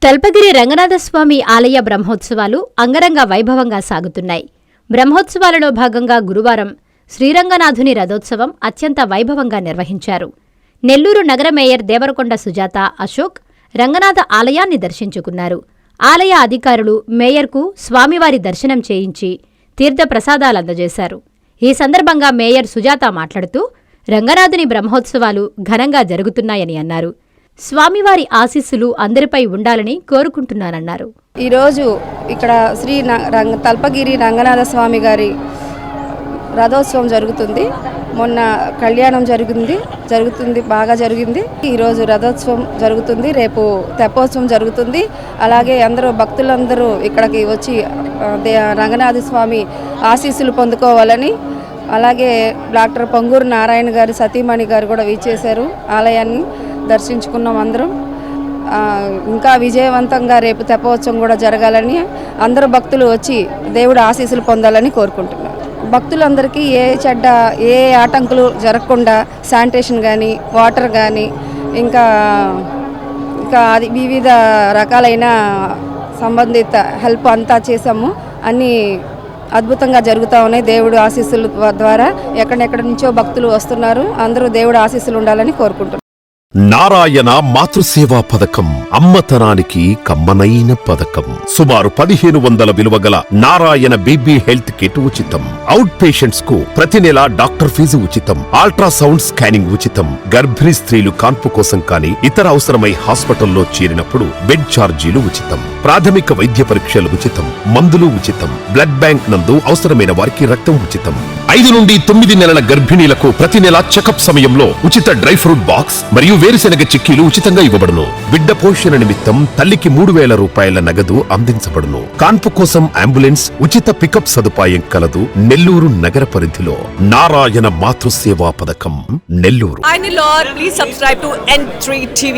తల్పగిరి రంగనాథస్వామి ఆలయ బ్రహ్మోత్సవాలు అంగరంగ వైభవంగా సాగుతున్నాయి. బ్రహ్మోత్సవాలలో భాగంగా గురువారం శ్రీరంగనాథుని రథోత్సవం అత్యంత వైభవంగా నిర్వహించారు. నెల్లూరు నగర మేయర్ దేవరకొండ సుజాత అశోక్ రంగనాథ ఆలయాన్ని దర్శించుకున్నారు. ఆలయ అధికారులు మేయర్కు స్వామివారి దర్శనం చేయించి తీర్థప్రసాదాలందజేశారు. ఈ సందర్భంగా మేయర్ సుజాత మాట్లాడుతూ రంగనాథుని బ్రహ్మోత్సవాలు ఘనంగా జరుగుతున్నాయని అన్నారు. స్వామివారి ఆశీస్సులు అందరిపై ఉండాలని కోరుకుంటున్నానన్నారు. ఈరోజు ఇక్కడ తల్పగిరి రంగనాథ స్వామి గారి రథోత్సవం జరుగుతుంది. మొన్న కళ్యాణం జరుగుతుంది బాగా జరిగింది. ఈరోజు రథోత్సవం జరుగుతుంది, రేపు తెప్పోత్సవం జరుగుతుంది. అలాగే భక్తులందరూ ఇక్కడికి వచ్చి రంగనాథ స్వామి ఆశీస్సులు పొందుకోవాలని, అలాగే డాక్టర్ పొంగూరు నారాయణ గారు సతీమణి గారు కూడా వీచేశారు. ఆలయాన్ని దర్శించుకున్నాం అందరం. ఇంకా విజయవంతంగా రేపు తెప్పోత్సవం కూడా జరగాలని, అందరూ భక్తులు వచ్చి దేవుడు ఆశీస్సులు పొందాలని కోరుకుంటున్నారు. భక్తులందరికీ ఏ ఆటంకులు జరగకుండా శానిటేషన్ కానీ, వాటర్ కానీ, ఇంకా అది వివిధ రకాలైన సంబంధిత హెల్ప్ అంతా చేసాము. అన్నీ అద్భుతంగా జరుగుతూ ఉన్నాయి. దేవుడు ఆశీస్సుల ద్వారా ఎక్కడెక్కడ నుంచో భక్తులు వస్తున్నారు. అందరూ దేవుడు ఆశీస్సులు ఉండాలని కోరుకుంటున్నారు. నారాయణ మాతృసేవా పథకం అమ్మతనానికి కమ్మనైన పథకం. సుమారు 1500 విలువ గల నారాయణ బేబీ హెల్త్ కిట్ ఉచితం. అవుట్ పేషెంట్స్ కు ప్రతి నెల డాక్టర్ ఫీజు ఉచితం. అల్ట్రాసౌండ్ స్కానింగ్ ఉచితం. గర్భిణీ స్త్రీలు కాన్పు కోసం కానీ ఇతర అవసరమై హాస్పిటల్లో చేరినప్పుడు బెడ్ ఛార్జీలు ఉచితం. ప్రాథమిక వైద్య పరీక్షలు ఉచితం. మందులు ఉచితం. బ్లడ్ బ్యాంక్ నందు అవసరమైన వారికి రక్తం ఉచితం. 5 నుండి 9 నెలల గర్భిణీలకు ప్రతి నెల చెకప్ సమయంలో ఉచిత డ్రై ఫ్రూట్ బాక్స్ మరియు వేరుశెనగ చిక్కీలు ఉచితంగా ఇవ్వబడును. బిడ్డ పోషణ నిమిత్తం తల్లికి 3000 రూపాయల నగదు అందించబడును. కాన్పు కోసం అంబులెన్స్ ఉచిత పికప్ సదుపాయం కలదు. నెల్లూరు నగర పరిధిలో నారాయణ మాతృసేవా పథకం Nellore. Please subscribe to N3 TV.